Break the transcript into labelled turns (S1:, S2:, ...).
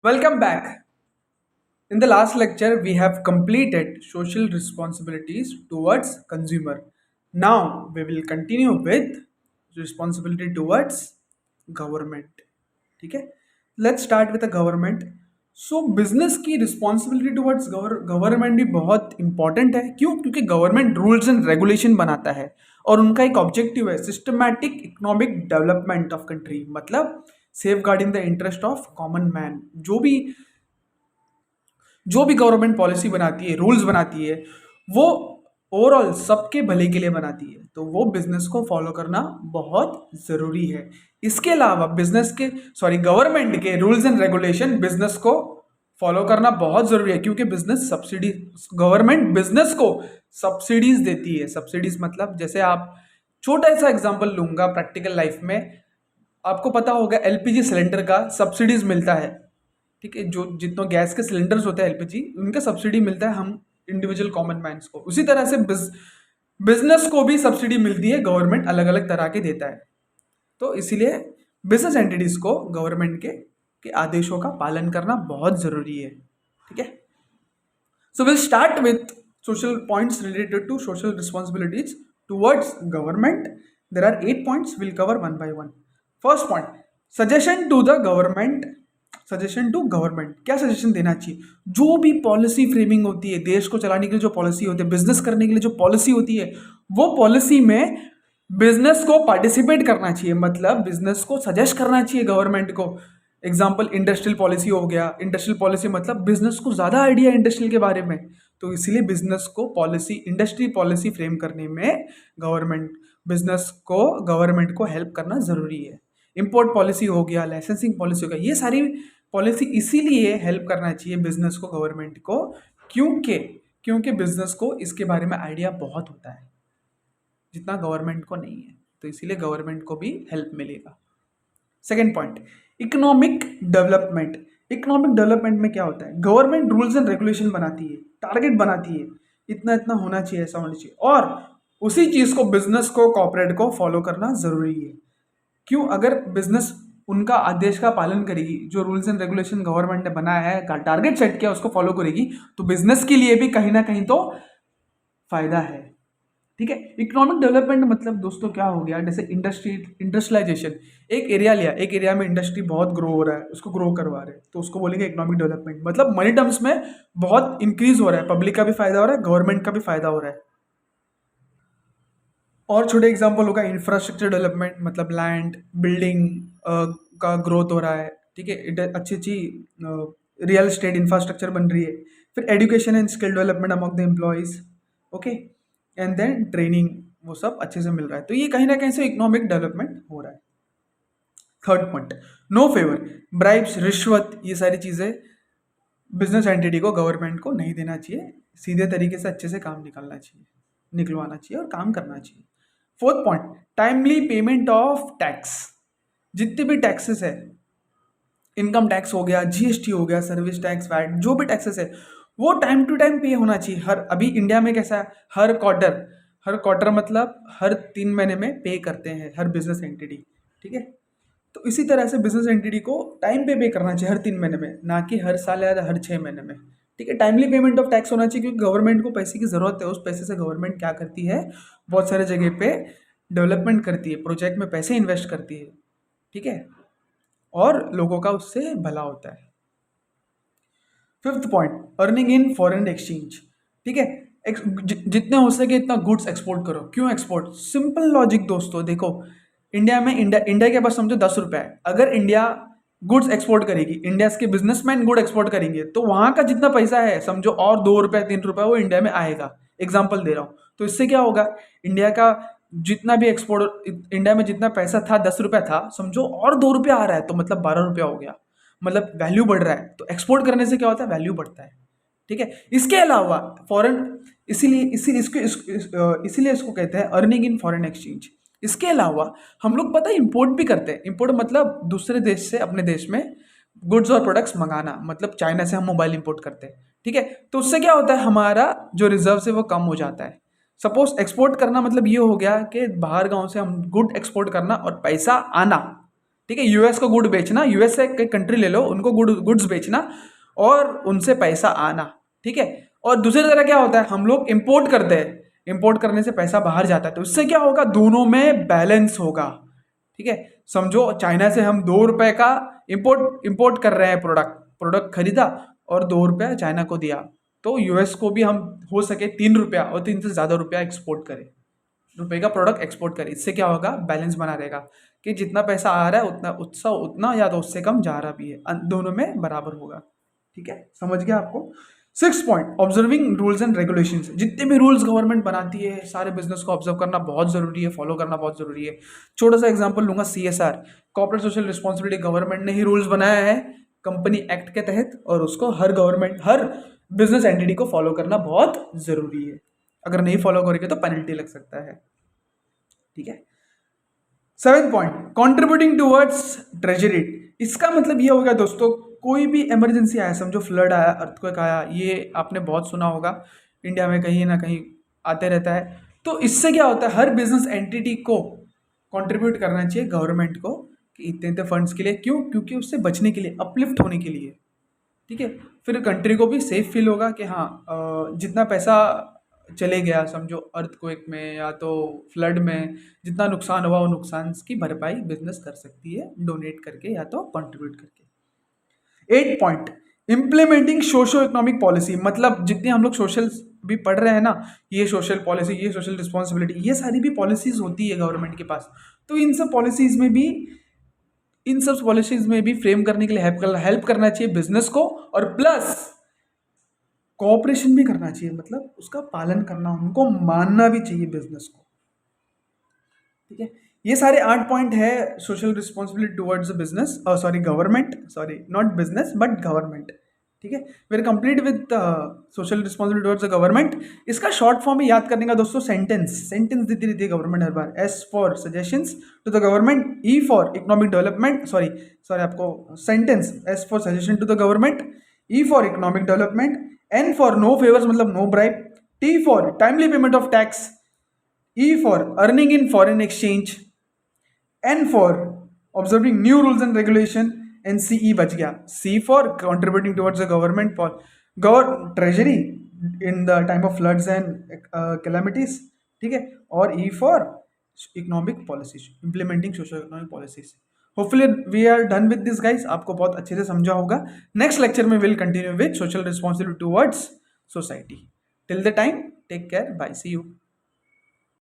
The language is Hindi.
S1: Welcome back. In the last lecture, we have completed social responsibilities towards consumer. Now we will continue with responsibility towards government. ठीक है? Let's start with the government. So business की रिस्पॉन्सिबिलिटी टुवर्ड्स गवर्नमेंट भी बहुत इंपॉर्टेंट है। क्यों? क्योंकि गवर्नमेंट रूल्स एंड रेगुलेशन बनाता है और उनका एक ऑब्जेक्टिव है systematic economic development of country, मतलब safeguarding the interest of common man. जो भी गवर्नमेंट पॉलिसी बनाती है, रूल्स बनाती है, वो ओवरऑल सबके भले के लिए बनाती है, तो वो बिजनेस को फॉलो करना बहुत ज़रूरी है। इसके अलावा गवर्नमेंट के रूल्स एंड रेगुलेशन बिजनेस को फॉलो करना बहुत ज़रूरी है, क्योंकि गवर्नमेंट बिजनेस को सब्सिडीज देती है। सब्सिडीज मतलब जैसे आप छोटा सा एग्जांपल लूंगा प्रैक्टिकल लाइफ में, आपको पता होगा एलपीजी सिलेंडर का सब्सिडीज मिलता है। ठीक है, जो जितने गैस के सिलेंडर्स होते हैं एलपीजी, उनका सब्सिडी मिलता है हम इंडिविजुअल कॉमन मैन्स को। उसी तरह से बिजनेस को भी सब्सिडी मिलती है, गवर्नमेंट अलग अलग तरह के देता है। तो इसीलिए बिजनेस एंटिटीज को गवर्नमेंट के आदेशों का पालन करना बहुत जरूरी है। ठीक है, so will start with social points related to social responsibilities towards government. There are 8 points, we'll cover one by one. First point, suggestion to the government. Suggestion to government, क्या सजेशन देना चाहिए? जो भी पॉलिसी फ्रेमिंग होती है, देश को चलाने के लिए जो पॉलिसी होती है, बिजनेस करने के लिए जो पॉलिसी होती है, वो पॉलिसी में बिजनेस को पार्टिसिपेट करना चाहिए, मतलब बिजनेस को सजेस्ट करना चाहिए गवर्नमेंट को। एग्जाम्पल इंडस्ट्रियल पॉलिसी हो गया। इंडस्ट्रियल पॉलिसी मतलब बिजनेस को ज़्यादा आइडिया इंडस्ट्रियल के बारे में, तो इसीलिए बिजनेस को इंडस्ट्री पॉलिसी फ्रेम करने में गवर्नमेंट को हेल्प करना ज़रूरी है। इंपोर्ट पॉलिसी हो गया, लाइसेंसिंग पॉलिसी हो गया, ये सारी पॉलिसी इसीलिए हेल्प करना चाहिए बिजनेस को, गवर्नमेंट को, क्योंकि बिजनेस को इसके बारे में आइडिया बहुत होता है जितना गवर्नमेंट को नहीं है, तो इसीलिए गवर्नमेंट को भी हेल्प मिलेगा। Second point, economic development. Economic development में क्या होता है? गवर्नमेंट रूल्स एंड रेगुलेशन बनाती है, टारगेट बनाती है, इतना इतना होना चाहिए, ऐसा होना चाहिए, और उसी चीज को बिजनेस को, कॉर्पोरेट को फॉलो करना जरूरी है। क्यों? अगर बिजनेस उनका आदेश का पालन करेगी, जो रूल्स एंड रेगुलेशन गवर्नमेंट ने बनाया है, टारगेट सेट किया, उसको फॉलो करेगी, तो बिजनेस के लिए भी कहीं ना कहीं तो फायदा है। ठीक है, इकोनॉमिक डेवलपमेंट मतलब दोस्तों क्या हो गया? जैसे इंडस्ट्रियलाइजेशन, एक एरिया लिया, एक एरिया में इंडस्ट्री बहुत ग्रो हो रहा है, उसको ग्रो करवा रहे हैं, तो उसको बोलेंगे इकोनॉमिक डेवलपमेंट। मतलब मनी टर्म्स में बहुत इंक्रीज हो रहा है, पब्लिक का भी फायदा हो रहा है, गवर्नमेंट का भी फायदा हो रहा है। और छोटे एग्जांपल होगा इंफ्रास्ट्रक्चर डेवलपमेंट, मतलब लैंड, बिल्डिंग का ग्रोथ हो रहा है। ठीक है, अच्छी अच्छी रियल एस्टेट इंफ्रास्ट्रक्चर बन रही है। फिर education and skill development among the employees, okay, and then training, वो सब अच्छे से मिल रहा है, तो ये कहीं ना कहीं से इकोनॉमिक डेवलपमेंट हो रहा है। Third point, no favour, bribes, रिश्वत, ये सारी चीज़ें बिजनेस एंटिटी को, गवर्नमेंट को नहीं देना चाहिए। सीधे तरीके से अच्छे से काम निकलवाना चाहिए और काम करना चाहिए। Fourth point, timely payment of tax. जितने भी टैक्सेस है, इनकम टैक्स हो गया, जीएसटी हो गया, सर्विस टैक्स, वैट, जो भी टैक्सेस है, वो टाइम टू टाइम पे होना चाहिए। अभी इंडिया में कैसा है, हर क्वार्टर मतलब हर 3 महीने में पे करते हैं हर बिजनेस एंटिटी। ठीक है, तो इसी तरह से बिजनेस एंटिटी को टाइम पे करना चाहिए हर 3 महीने में, ना कि हर साल या हर 6 महीने में। ठीक है, टाइमली पेमेंट ऑफ टैक्स होना चाहिए, क्योंकि गवर्नमेंट को पैसे की ज़रूरत है। उस पैसे से गवर्नमेंट क्या करती है, बहुत सारे जगह पे डेवलपमेंट करती है, प्रोजेक्ट में पैसे इन्वेस्ट करती है। ठीक है, और लोगों का उससे भला होता है। Fifth point, earning in foreign exchange. ठीक है, जितने हो सके इतना गुड्स एक्सपोर्ट करो। क्यों एक्सपोर्ट? सिंपल लॉजिक दोस्तों, देखो इंडिया के पास समझो 10 रुपये है, अगर इंडिया गुड्स एक्सपोर्ट करेगी, इंडिया के बिजनेसमैन गुड एक्सपोर्ट करेंगे, तो वहाँ का जितना पैसा है समझो और 2 रुपये 3 रुपये वो इंडिया में आएगा। एग्जाम्पल दे रहा हूँ, तो इससे क्या होगा, इंडिया का जितना भी एक्सपोर्ट, इंडिया में जितना पैसा था 10 रुपया था, समझो और 2 रुपया आ रहा है, तो मतलब 12 रुपया हो गया, मतलब वैल्यू बढ़ रहा है। तो एक्सपोर्ट करने से क्या होता है, वैल्यू बढ़ता है। ठीक है, इसके अलावा फॉरेन, इसीलिए इसको कहते हैं अर्निंग इन फॉरेन एक्सचेंज। इसके अलावा हम लोग पता है इंपोर्ट भी करते हैं। इंपोर्ट मतलब दूसरे देश से अपने देश में गुड्स और प्रोडक्ट्स मंगाना, मतलब चाइना से हम मोबाइल इंपोर्ट करते हैं। ठीक है, तो उससे क्या होता है, हमारा जो रिजर्व है वो कम हो जाता है। सपोज एक्सपोर्ट करना मतलब ये हो गया कि बाहर गांव से हम गुड एक्सपोर्ट करना और पैसा आना, ठीक है, यूएस को गुड बेचना, यूएस से एक कंट्री ले लो, उनको गुड्स बेचना और उनसे पैसा आना, ठीक है। और दूसरी तरह क्या होता है, हम लोग इंपोर्ट करते हैं, इंपोर्ट करने से पैसा बाहर जाता है, तो उससे क्या होगा, दोनों में बैलेंस होगा, ठीक है। समझो चाइना से हम 2 रुपए का इंपोर्ट कर रहे हैं, प्रोडक्ट खरीदा और 2 रुपया चाइना को दिया, तो यूएस को भी हम हो सके 3 रुपया और 3 से ज़्यादा रुपया एक्सपोर्ट करें, रुपए का प्रोडक्ट एक्सपोर्ट करें। इससे क्या होगा, बैलेंस बना रहेगा कि जितना पैसा आ रहा है उतना या तो उससे कम जा रहा भी है, दोनों में बराबर होगा, ठीक है। समझ गया आपको। 6 point, observing rules and regulations. जितने भी रूल्स गवर्नमेंट बनाती है सारे बिजनेस को ऑब्जर्व करना बहुत जरूरी है, फॉलो करना बहुत जरूरी है। छोटा सा एग्जांपल लूंगा, CSR, corporate social responsibility, government ने ही रूल्स बनाया है कंपनी एक्ट के तहत, और उसको हर बिजनेस एंटिटी को फॉलो करना बहुत जरूरी है। अगर नहीं फॉलो करेंगे तो पेनल्टी लग सकता है, ठीक है। 7 पॉइंट, कॉन्ट्रीब्यूटिंग टूवर्ड्स ट्रेजरी। इसका मतलब ये हो गया दोस्तों, कोई भी इमरजेंसी आया, समझो फ्लड आया, अर्थक्वेक आया, ये आपने बहुत सुना होगा, इंडिया में कहीं ना कहीं आते रहता है, तो इससे क्या होता है, हर बिजनेस एंटिटी को कंट्रीब्यूट करना चाहिए गवर्नमेंट को कि इतने इतने फंड्स के लिए, क्यों, क्योंकि उससे बचने के लिए, अपलिफ्ट होने के लिए, ठीक है। फिर कंट्री को भी सेफ फील होगा कि हाँ जितना पैसा चले गया, समझो अर्थक्वेक में या तो फ्लड में जितना नुकसान हुआ, वो नुकसान की भरपाई बिजनेस कर सकती है डोनेट करके या तो कंट्रीब्यूट करके। 8 point, implementing socio economic policy. मतलब जितने हम लोग सोशल भी पढ़ रहे हैं ना, ये सोशल पॉलिसी, ये सोशल रिस्पॉन्सिबिलिटी, ये सारी भी पॉलिसीज होती है गवर्नमेंट के पास, तो इन सब पॉलिसीज में भी फ्रेम करने के लिए हेल्प करना चाहिए बिजनेस को, और प्लस कोऑपरेशन भी करना चाहिए, मतलब उसका पालन करना, उनको मानना भी चाहिए बिजनेस को, ठीक है। ये सारे 8 पॉइंट है social responsibility towards business, government, not business but government, ठीक है। We are complete with social responsibility towards the government. इसका शॉर्ट फॉर्म में याद करने का दोस्तों, सेंटेंस देती रहती है गवर्नमेंट हर बार। S for suggestions to the government, E for economic development, आपको sentence, S for suggestion to the government, E for economic development, N for no favours मतलब no bribe, T for timely payment of tax, E for earning in foreign exchange, N for observing new rules and regulation, and CE बच गया, C for contributing towards the government treasury in the time of floods and calamities, ठीक है। और E for economic policies, implementing social economic policies. Hopefully we are done with this guys, आपको बहुत अच्छे से समझा होगा। नेक्स्ट लेक्चर में will continue with social responsibility towards society. Till the time, take care, bye, see you.